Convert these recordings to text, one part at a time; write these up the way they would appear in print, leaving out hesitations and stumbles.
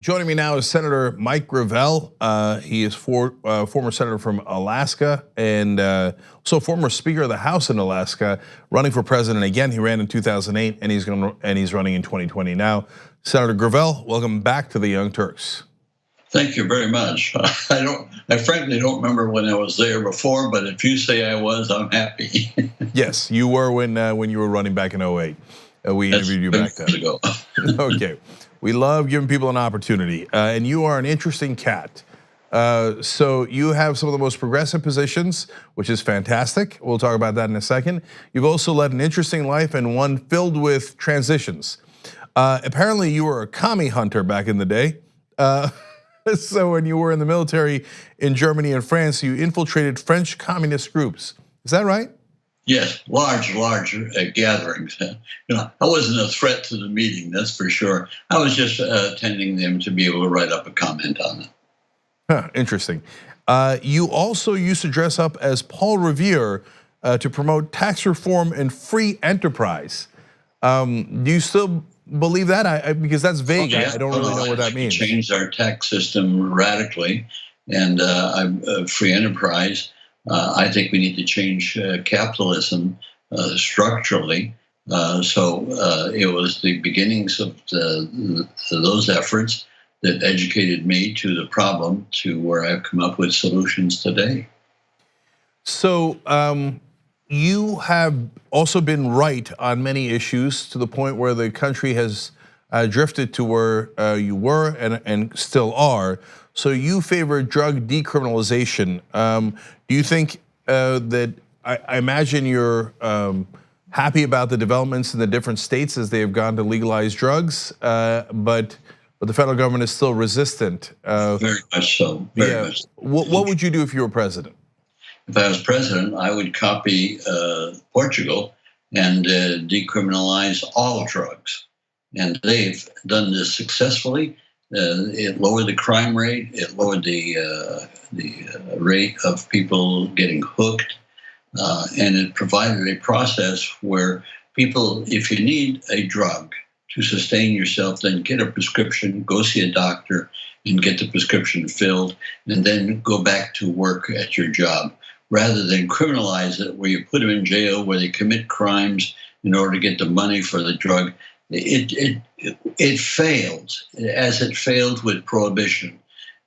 Joining me now is Senator Mike Gravel. He is former senator from Alaska and also former Speaker of the House in Alaska, running for president again. He ran in 2008, and he's running in 2020 now. Senator Gravel, welcome back to the Young Turks. Thank you very much. I frankly don't remember when I was there before, but if you say I was, I'm happy. Yes, you were when you were running back in 2008. We interviewed you back then. Ago. Okay. We love giving people an opportunity, and you are an interesting cat. So you have some of the most progressive positions, which is fantastic. We'll talk about that in a second. You've also led an interesting life and one filled with transitions. Apparently you were a commie hunter back in the day. So when you were in the military in Germany and France, you infiltrated French communist groups. Is that right? Yes, large gatherings. I wasn't a threat to the meeting, that's for sure. I was just attending them to be able to write up a comment on it. Interesting. You also used to dress up as Paul Revere to promote tax reform and free enterprise. Do you still believe that? Because that's vague. I don't really know what that means. Changed our tax system radically, and free enterprise. I think we need to change capitalism structurally. So it was the beginnings of those efforts that educated me to the problem, to where I've come up with solutions today. So you have also been right on many issues, to the point where the country has drifted to where you were and still are. So you favor drug decriminalization. Do you think that, I imagine you're happy about the developments in the different states as they have gone to legalize drugs, but the federal government is still resistant. Very much so. Very much. What would you do if you were president? If I was president, I would copy Portugal and decriminalize all drugs. And they've done this successfully. It lowered the crime rate. It lowered the rate of people getting hooked, and it provided a process where people, if you need a drug to sustain yourself, then get a prescription, go see a doctor, and get the prescription filled, and then go back to work at your job, rather than criminalize it, where you put them in jail, where they commit crimes in order to get the money for the drug. It failed, as it failed with prohibition,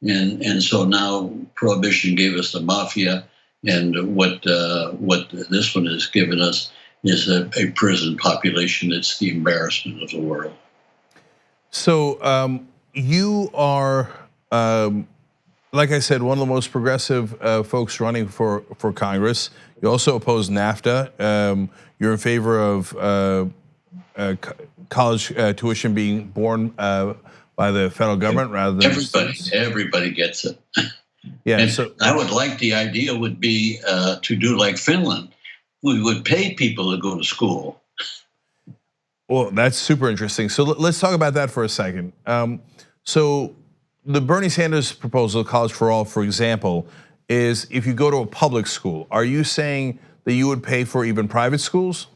and so now prohibition gave us the mafia, and what this one has given us is a prison population that's the embarrassment of the world. So you are, like I said, one of the most progressive folks running for Congress. You also oppose NAFTA. You're in favor of college tuition being borne by the federal government rather than everybody gets it. Yeah, and so I would like, the idea would be to do like Finland. We would pay people to go to school. Well, that's super interesting. So let's talk about that for a second. So the Bernie Sanders proposal, College for All, for example, is if you go to a public school. Are you saying that you would pay for even private schools?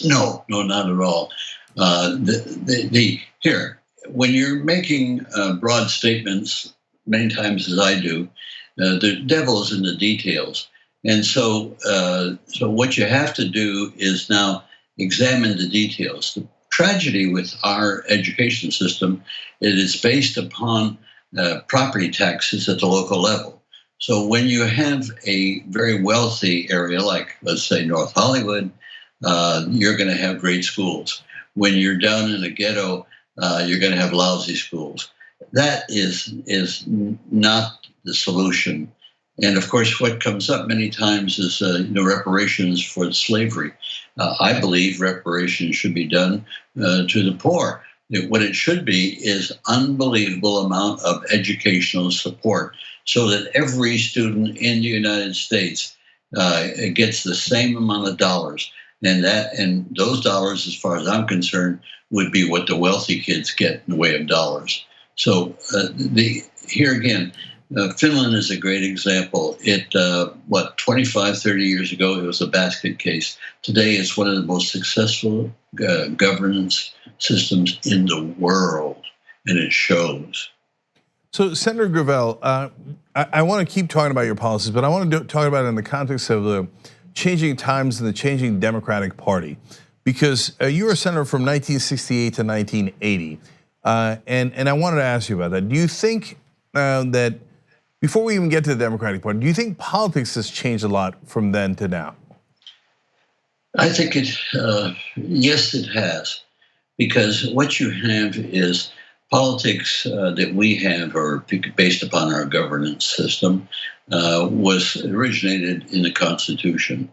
No, not at all. Here, when you're making broad statements, many times as I do, the devil is in the details. And so what you have to do is now examine the details. The tragedy with our education system is it's based upon property taxes at the local level. So when you have a very wealthy area, like let's say North Hollywood, you're going to have great schools. When you're down in a ghetto, you're going to have lousy schools. That is not the solution. And of course, what comes up many times is reparations for slavery. I believe reparations should be done to the poor. What it should be is unbelievable amount of educational support, so that every student in the United States gets the same amount of dollars. And those dollars, as far as I'm concerned, would be what the wealthy kids get in the way of dollars. So here again, Finland is a great example. 25, 30 years ago, it was a basket case. Today, it's one of the most successful governance systems in the world, and it shows. So, Senator Gravel, I want to keep talking about your policies, but I want to talk about it in the context of the changing times and the changing Democratic Party, because you were a senator from 1968 to 1980, and I wanted to ask you about that. Do you think that before we even get to the Democratic Party, do you think politics has changed a lot from then to now? I think yes, it has, because what you have is politics that we have are based upon our governance system, was originated in the Constitution,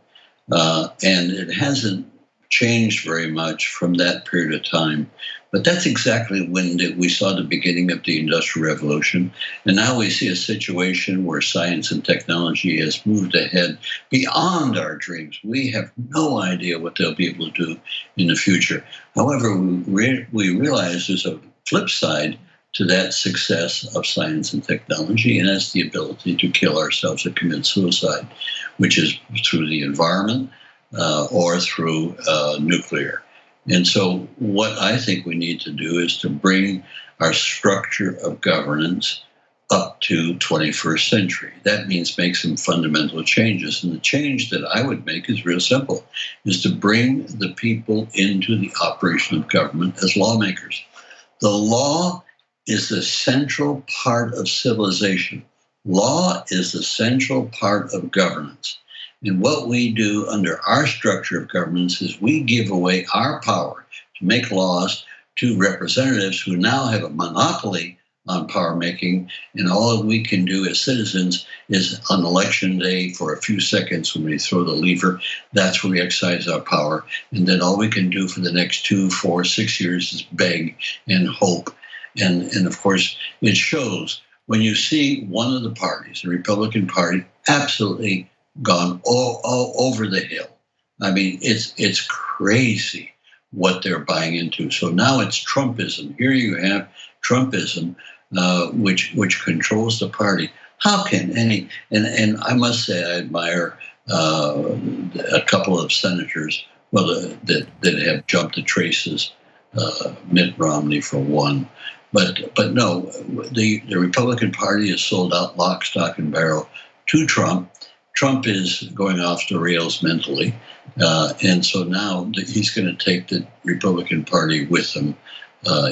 and it hasn't changed very much from that period of time. But that's exactly when we saw the beginning of the Industrial Revolution. And now we see a situation where science and technology has moved ahead beyond our dreams. We have no idea what they'll be able to do in the future. However, we realize there's a flip side to that success of science and technology, and that's the ability to kill ourselves or commit suicide, which is through the environment or through nuclear. And so what I think we need to do is to bring our structure of governance up to 21st century. That means make some fundamental changes. And the change that I would make is real simple, is to bring the people into the operation of government as lawmakers. The law is the central part of civilization. Law is the central part of governance. And what we do under our structure of governance is we give away our power to make laws to representatives who now have a monopoly on power making. And all that we can do as citizens is on election day for a few seconds when we throw the lever, that's where we exercise our power. And then all we can do for the next 2, 4, 6 years is beg and hope. And of course, it shows when you see one of the parties, the Republican Party, absolutely gone all over the hill. I mean, it's crazy what they're buying into. So now it's Trumpism. Here you have Trumpism, which controls the party. How can any? And I must say, I admire a couple of senators, well, that have jumped the traces. Mitt Romney for one, but no, the Republican Party is sold out lock, stock, and barrel to Trump. Trump is going off the rails mentally, and so now he's going to take the Republican Party with him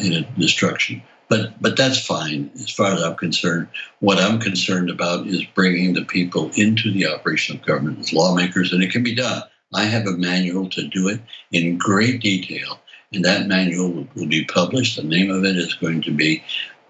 in a destruction. But that's fine as far as I'm concerned. What I'm concerned about is bringing the people into the operation of government as lawmakers, and it can be done. I have a manual to do it in great detail, and that manual will be published. The name of it is going to be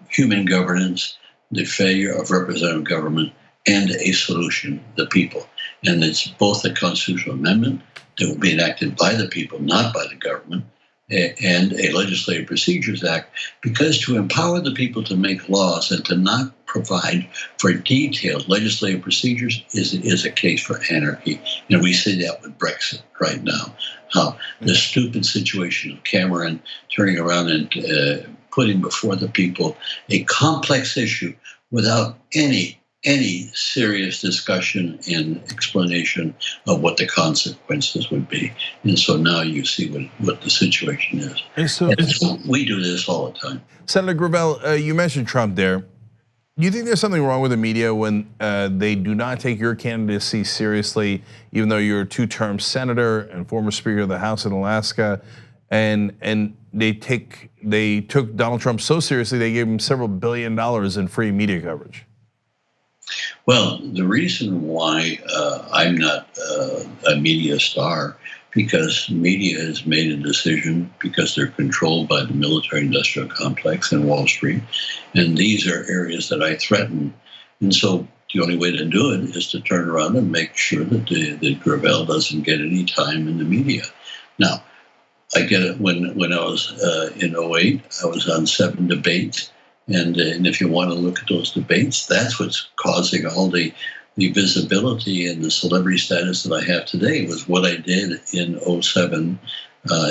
Human Governance, the Failure of Representative Government, and a Solution, the People. And it's both a constitutional amendment that will be enacted by the people, not by the government, and a Legislative Procedures Act, because to empower the people to make laws and to not provide for detailed legislative procedures is a case for anarchy. And we see that with Brexit right now, how the stupid situation of Cameron turning around and putting before the people a complex issue without any serious discussion and explanation of what the consequences would be. And so now you see what the situation is. And so we do this all the time. Senator Gravel, you mentioned Trump there. Do you think there's something wrong with the media when they do not take your candidacy seriously, even though you're a 2-term senator and former Speaker of the House in Alaska, and they took Donald Trump so seriously they gave him several $1 billion in free media coverage? Well, the reason why I'm not a media star, because media has made a decision because they're controlled by the military-industrial complex and Wall Street, and these are areas that I threaten. And so the only way to do it is to turn around and make sure that Gravel doesn't get any time in the media. Now, I get it. When I was in 2008, I was on 7 debates. And if you want to look at those debates, that's what's causing all the visibility and the celebrity status that I have today, was what I did in 2007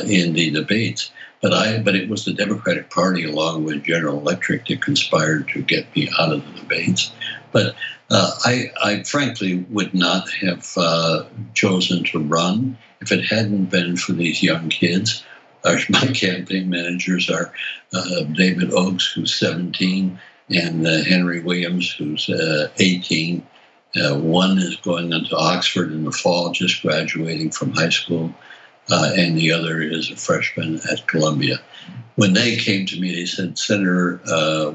in the debates. But it was the Democratic Party along with General Electric that conspired to get me out of the debates. But I frankly would not have chosen to run if it hadn't been for these young kids. My campaign managers are David Oakes, who's 17, and Henry Williams, who's 18. One is going into Oxford in the fall, just graduating from high school, and the other is a freshman at Columbia. When they came to me, they said, "Senator,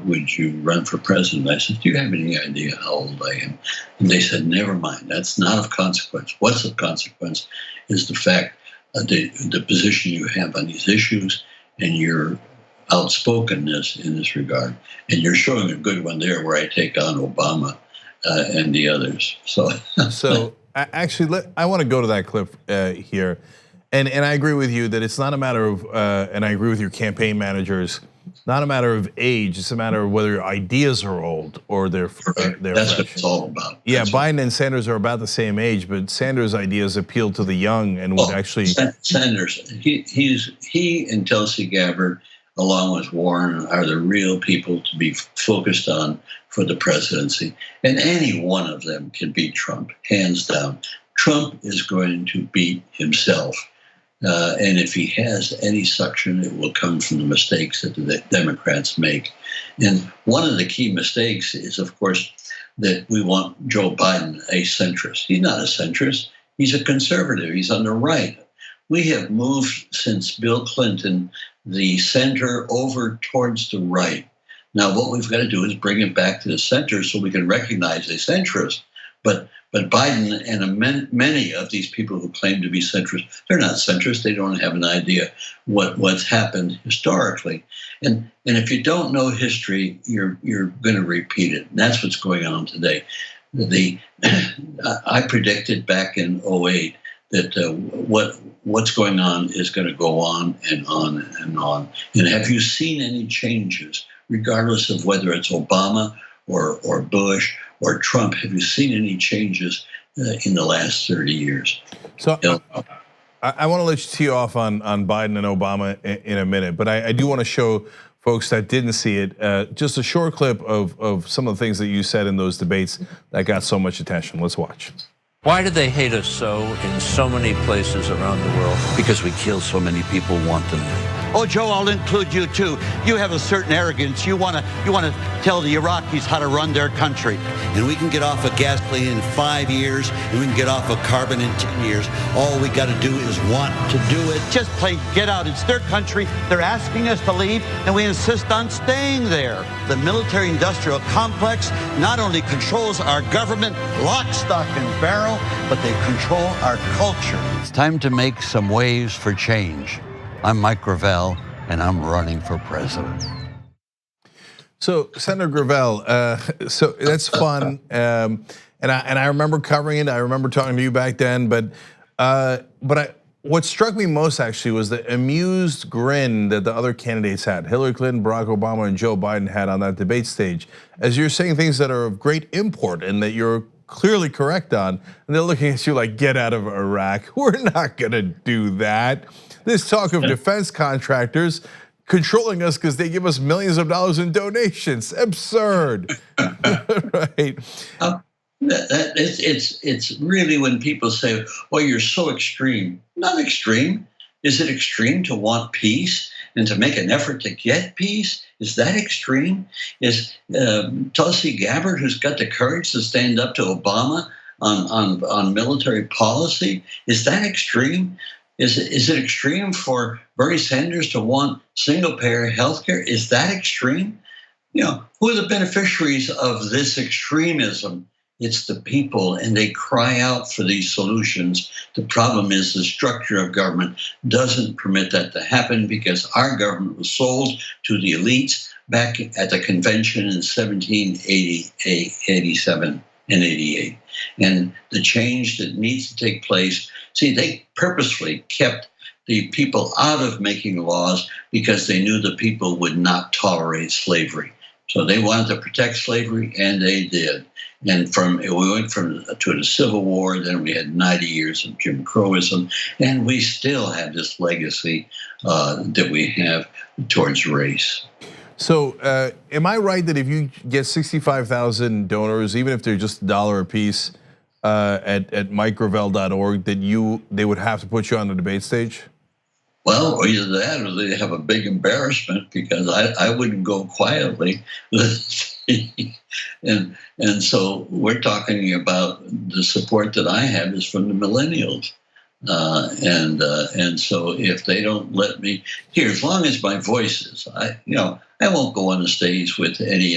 would you run for president?" I said, "Do you have any idea how old I am?" And they said, "Never mind. That's not of consequence. What's of consequence is the fact the position you have on these issues and your outspokenness in this regard. And you're showing a good one there where I take on Obama and the others." So actually, I want to go to that clip here. And I agree with you that it's not a matter of, and I agree with your campaign managers, not a matter of age. It's a matter of whether your ideas are old or they're That's fresh. what it's all about. Yeah, Biden and Sanders are about the same age, but Sanders' ideas appeal to the young and would actually. Sanders, he and Tulsi Gabbard, along with Warren, are the real people to be focused on for the presidency. And any one of them can beat Trump, hands down. Trump is going to beat himself. And if he has any suction, it will come from the mistakes that the Democrats make. And one of the key mistakes is, of course, that we want Joe Biden a centrist. He's not a centrist. He's a conservative. He's on the right. We have moved since Bill Clinton the center over towards the right. Now, what we've got to do is bring it back to the center so we can recognize a centrist. But Biden and many of these people who claim to be centrist, they're not centrist. They don't have an idea what's happened historically. And if you don't know history, you're going to repeat it. And that's what's going on today. I predicted back in 2008 that what's going on is going to go on and on and on. And have you seen any changes, regardless of whether it's Obama or Bush or Trump? Have you seen any changes in the last 30 years? So I want to let you tee off on Biden and Obama in a minute, but I do want to show folks that didn't see it just a short clip of some of the things that you said in those debates that got so much attention. Let's watch. Why do they hate us so in so many places around the world? Because we kill so many people wantonly. Oh, Joe, I'll include you too. You have a certain arrogance. You want to tell the Iraqis how to run their country. And we can get off of gasoline in 5 years, and we can get off of carbon in 10 years. All we got to do is want to do it. Just plain get out. It's their country. They're asking us to leave, and we insist on staying there. The military-industrial complex not only controls our government, lock, stock, and barrel, but they control our culture. It's time to make some waves for change. I'm Mike Gravel, and I'm running for president. So Senator Gravel, so that's fun, and I remember covering it. I remember talking to you back then, but what struck me most actually was the amused grin that the other candidates had. Hillary Clinton, Barack Obama, and Joe Biden had on that debate stage, as you're saying things that are of great import and that you're clearly correct on, and they're looking at you like, get out of Iraq. We're not gonna do that. This talk of defense contractors controlling us because they give us millions of dollars in donations. Absurd, right? It's really when people say, "Oh, you're so extreme." Not extreme. Is it extreme to want peace and to make an effort to get peace? Is that extreme? Is Tulsi Gabbard, who's got the courage to stand up to Obama on military policy, is that extreme? Is it extreme for Bernie Sanders to want single-payer health care? Is that extreme? You know, who are the beneficiaries of this extremism? It's the people, and they cry out for these solutions. The problem is the structure of government doesn't permit that to happen because our government was sold to the elites back at the convention in 1788, 87 and 88. And the change that needs to take place, see, they purposefully kept the people out of making laws because they knew the people would not tolerate slavery. So they wanted to protect slavery, and they did. And we went to the Civil War, then we had 90 years of Jim Crowism, and we still have this legacy that we have towards race. So am I right that if you get 65,000 donors, even if they're just $1 a piece at MikeGravel.org, that they would have to put you on the debate stage? Well, or either that or they have a big embarrassment because I wouldn't go quietly. and so we're talking about the support that I have is from the millennials. And so if they don't let me here, as long as my voice is, I won't go on the stage with any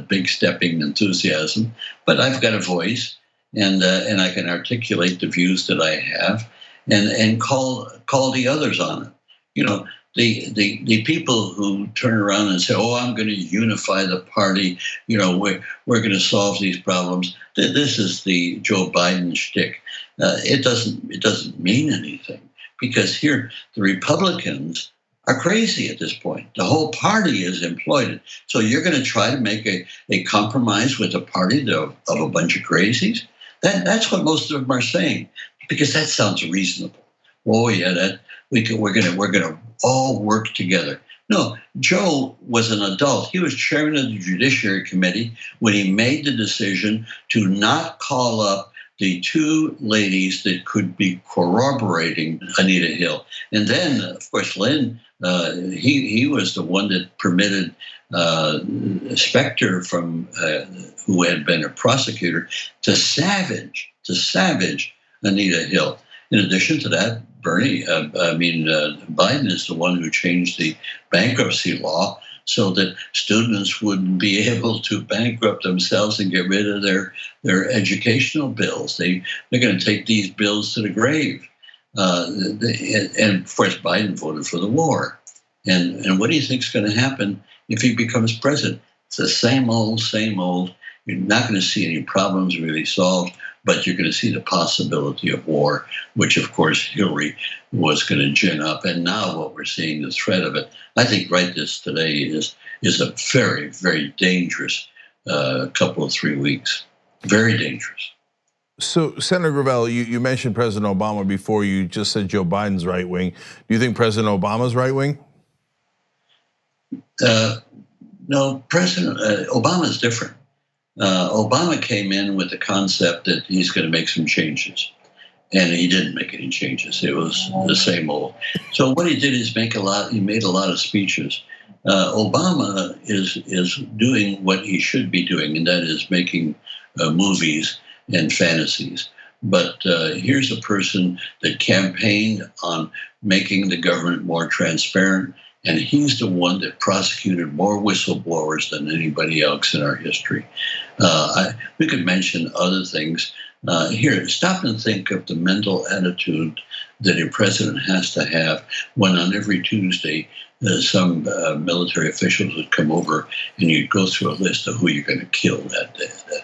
big stepping enthusiasm, but I've got a voice, and I can articulate the views that I have, and call the others on it. You know, the people who turn around and say, "Oh, I'm going to unify the party," we're going to solve these problems. This is the Joe Biden shtick. It doesn't mean anything, because here the Republicans are crazy at this point. The whole party is employed. So you're going to try to make a compromise with a party of a bunch of crazies? That's what most of them are saying, because that sounds reasonable. Oh yeah, we're gonna all work together. No, Joe was an adult. He was chairman of the Judiciary Committee when he made the decision to not call up the two ladies that could be corroborating Anita Hill. And then, of course, Lynn, he was the one that permitted Specter, who had been a prosecutor, to savage Anita Hill. In addition to that, Biden is the one who changed the bankruptcy law so that students wouldn't be able to bankrupt themselves and get rid of their educational bills. They're going to take these bills to the grave. And of course, Biden voted for the war. And what do you think is going to happen if he becomes president? It's the same old, same old. You're not going to see any problems really solved, but you're going to see the possibility of war, which, of course, Hillary was going to gin up. And now what we're seeing, the threat of it, I think right this today is a very, very dangerous couple of 3 weeks. Very dangerous. So, Senator Gravel, you mentioned President Obama before. You just said Joe Biden's right wing. Do you think President Obama's right wing? No, President Obama's different. Obama came in with the concept that he's going to make some changes, and he didn't make any changes. It was the same old. So what he did is he made a lot of speeches. Obama is doing what he should be doing, and that is making movies and fantasies. But here's a person that campaigned on making the government more transparent, and he's the one that prosecuted more whistleblowers than anybody else in our history. We could mention other things. Here, stop and think of the mental attitude that a president has to have when on every Tuesday some military officials would come over and you'd go through a list of who you're going to kill that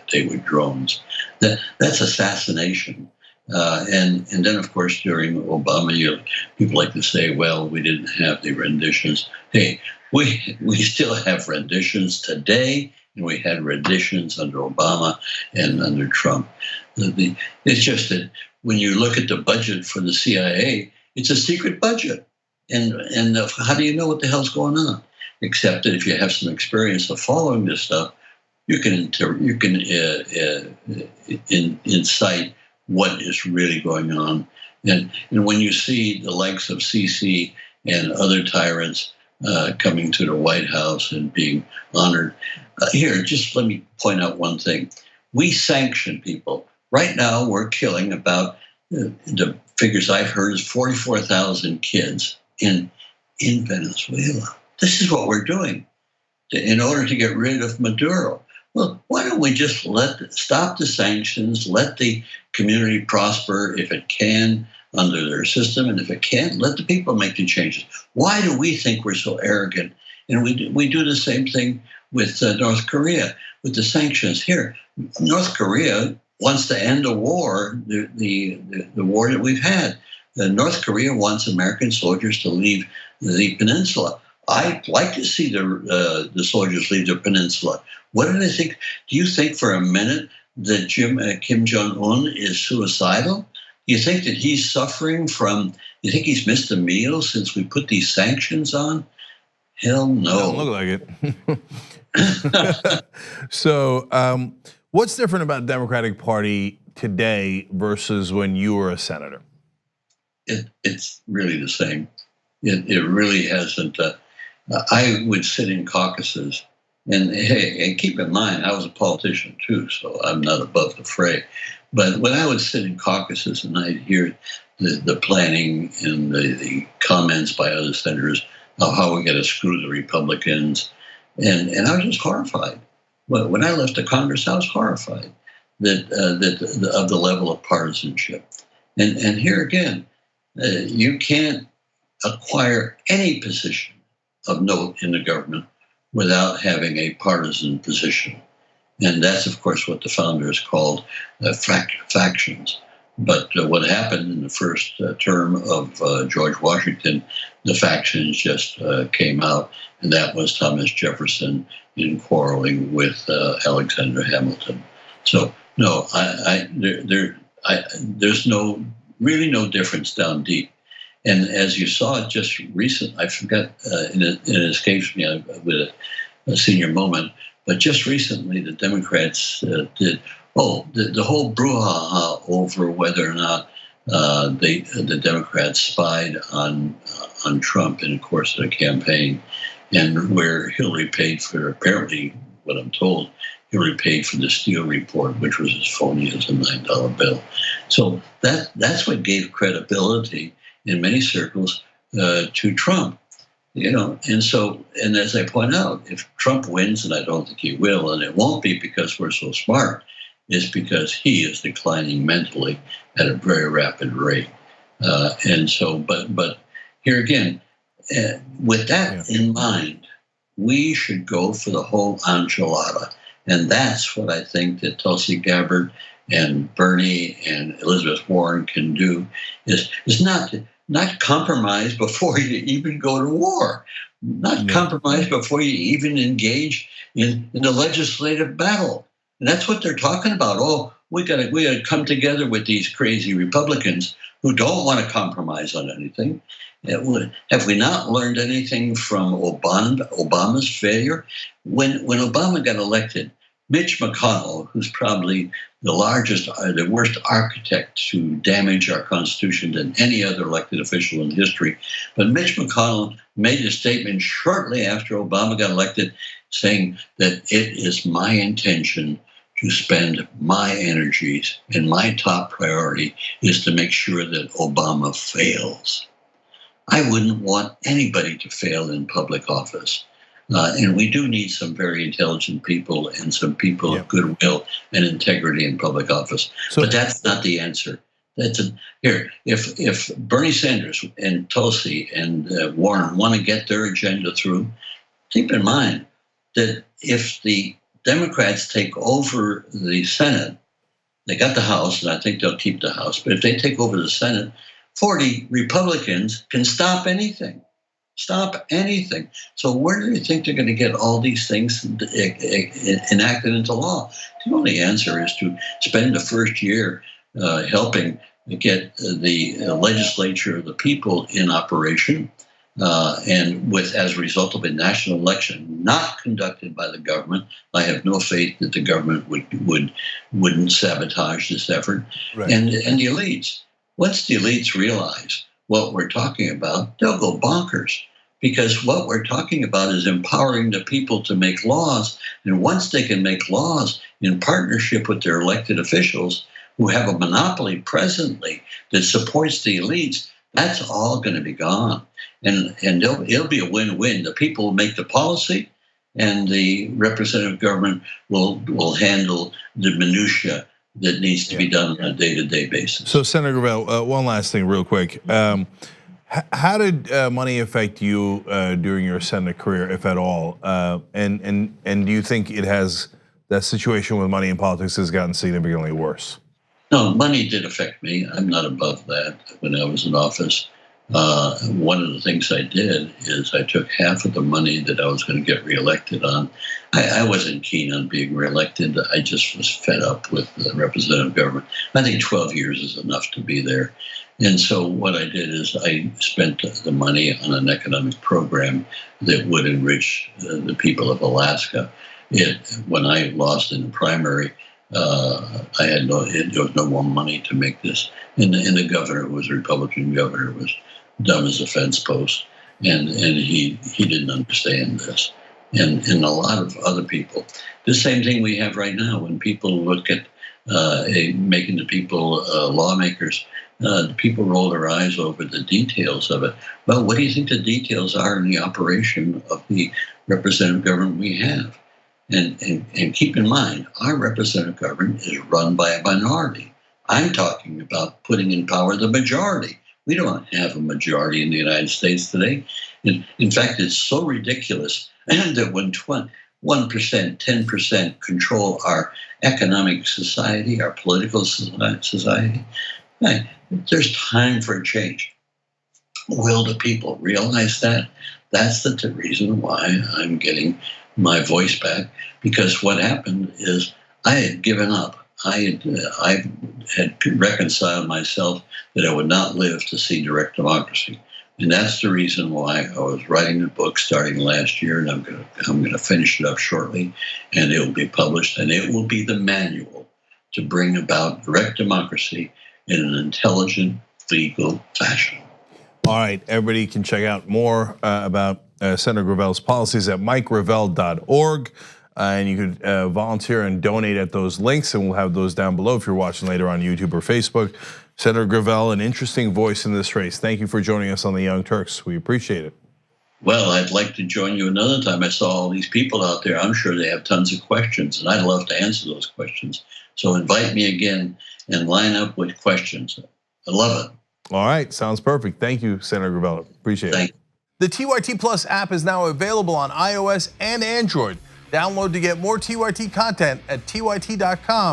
day with drones. That's assassination. And then, of course, during Obama, people like to say, well, we didn't have the renditions. Hey, we still have renditions today, and we had renditions under Obama and under Trump. It's just that when you look at the budget for the CIA, it's a secret budget. And how do you know what the hell's going on? Except that if you have some experience of following this stuff, you can incite what is really going on. And when you see the likes of Sisi and other tyrants coming to the White House and being honored, here, just let me point out one thing. We sanction people. Right now, we're killing about, the figures I've heard is 44,000 kids in Venezuela. This is what we're doing in order to get rid of Maduro. Well, why don't we just stop the sanctions, let the community prosper if it can under their system, and if it can't, let the people make the changes. Why do we think we're so arrogant? And we do the same thing with North Korea, with the sanctions. Here, North Korea wants to end a war, the war that we've had. North Korea wants American soldiers to leave the peninsula. I'd like to see the soldiers leave the peninsula. What do they think? Do you think for a minute that Kim Jong-un is suicidal? Do you think that he's suffering from, you think he's missed a meal since we put these sanctions on? Hell no. Doesn't look like it. So what's different about the Democratic Party today versus when you were a senator? It's really the same. It really hasn't. I would sit in caucuses, and hey, and keep in mind, I was a politician too, so I'm not above the fray. But when I would sit in caucuses and I'd hear the planning and the comments by other senators of how we're going to screw the Republicans, and I was just horrified. When I left the Congress, I was horrified of the level of partisanship. And here again, you can't acquire any position of note in the government without having a partisan position. And that's, of course, what the founders called factions. But what happened in the first term of George Washington, the factions just came out, and that was Thomas Jefferson in quarreling with Alexander Hamilton. So, no, there's really no difference down deep. And as you saw just recent, I forgot, and it escapes me with a senior moment, but just recently the Democrats did, the whole brouhaha over whether or not the Democrats spied on Trump in the course of the campaign, and where Hillary paid for, apparently, what I'm told, Hillary paid for the Steele report, which was as phony as a $9 bill. So that's what gave credibility in many circles to Trump, and as I point out, if Trump wins, and I don't think he will, and it won't be because we're so smart, it's because he is declining mentally at a very rapid rate. But here again, with that in mind, we should go for the whole enchilada. And that's what I think that Tulsi Gabbard and Bernie and Elizabeth Warren can do, is not compromise before you even go to war, not compromise before you even engage in the legislative battle. And that's what they're talking about. Oh, we got to come together with these crazy Republicans who don't want to compromise on anything. Have we not learned anything from Obama's failure? When Obama got elected, Mitch McConnell, who's probably the worst architect to damage our Constitution than any other elected official in history, but Mitch McConnell made a statement shortly after Obama got elected saying that it is my intention to spend my energies, and my top priority is to make sure that Obama fails. I wouldn't want anybody to fail in public office. And we do need some very intelligent people and some people of goodwill and integrity in public office. But that's not the answer. If Bernie Sanders and Tulsi and Warren want to get their agenda through, keep in mind that if the Democrats take over the Senate, they got the House, and I think they'll keep the House, but if they take over the Senate, 40 Republicans can stop anything. Stop anything. So where do you think they're going to get all these things enacted into law? The only answer is to spend the first year helping get the legislature of the people in operation, and as a result of a national election not conducted by the government. I have no faith that the government wouldn't sabotage this effort. Right. And the elites. Once the elites realize what we're talking about, they'll go bonkers, because what we're talking about is empowering the people to make laws. And once they can make laws in partnership with their elected officials who have a monopoly presently that supports the elites, that's all going to be gone. And it'll be a win-win. The people will make the policy, and the representative government will handle the minutia that needs to be done on a day-to-day basis. So, Senator Gravel, one last thing real quick. How did money affect you during your Senate career, if at all? And do you think that situation with money in politics has gotten significantly worse? No, money did affect me. I'm not above that. When I was in office, one of the things I did is I took half of the money that I was going to get reelected on. I wasn't keen on being reelected. I just was fed up with the representative government. I think 12 years is enough to be there. And so what I did is I spent the money on an economic program that would enrich the people of Alaska. When I lost in the primary, there was no more money to make this. And the governor, who was a Republican governor, was dumb as a fence post. and he didn't understand this, and a lot of other people. The same thing we have right now when people look at making the people lawmakers. People roll their eyes over the details of it. Well, what do you think the details are in the operation of the representative government we have? And keep in mind, our representative government is run by a minority. I'm talking about putting in power the majority. We don't have a majority in the United States today. In fact, it's so ridiculous that when 1%, 10% control our economic society, our political society, there's time for a change. Will the people realize that? That's the reason why I'm getting my voice back, because what happened is I had given up. I had reconciled myself that I would not live to see direct democracy. And that's the reason why I was writing the book starting last year, and I'm going to finish it up shortly, and it will be published, and it will be the manual to bring about direct democracy in an intelligent, legal fashion. All right, everybody can check out more about Senator Gravel's policies at mikegravel.org. And you could volunteer and donate at those links, and we'll have those down below if you're watching later on YouTube or Facebook. Senator Gravel, an interesting voice in this race. Thank you for joining us on the Young Turks. We appreciate it. Well, I'd like to join you another time. I saw all these people out there. I'm sure they have tons of questions, and I'd love to answer those questions. So invite me again and line up with questions. I love it. All right, sounds perfect. Thank you, Senator Gravel. Appreciate it. The TYT Plus app is now available on iOS and Android. Download to get more TYT content at tyt.com/app.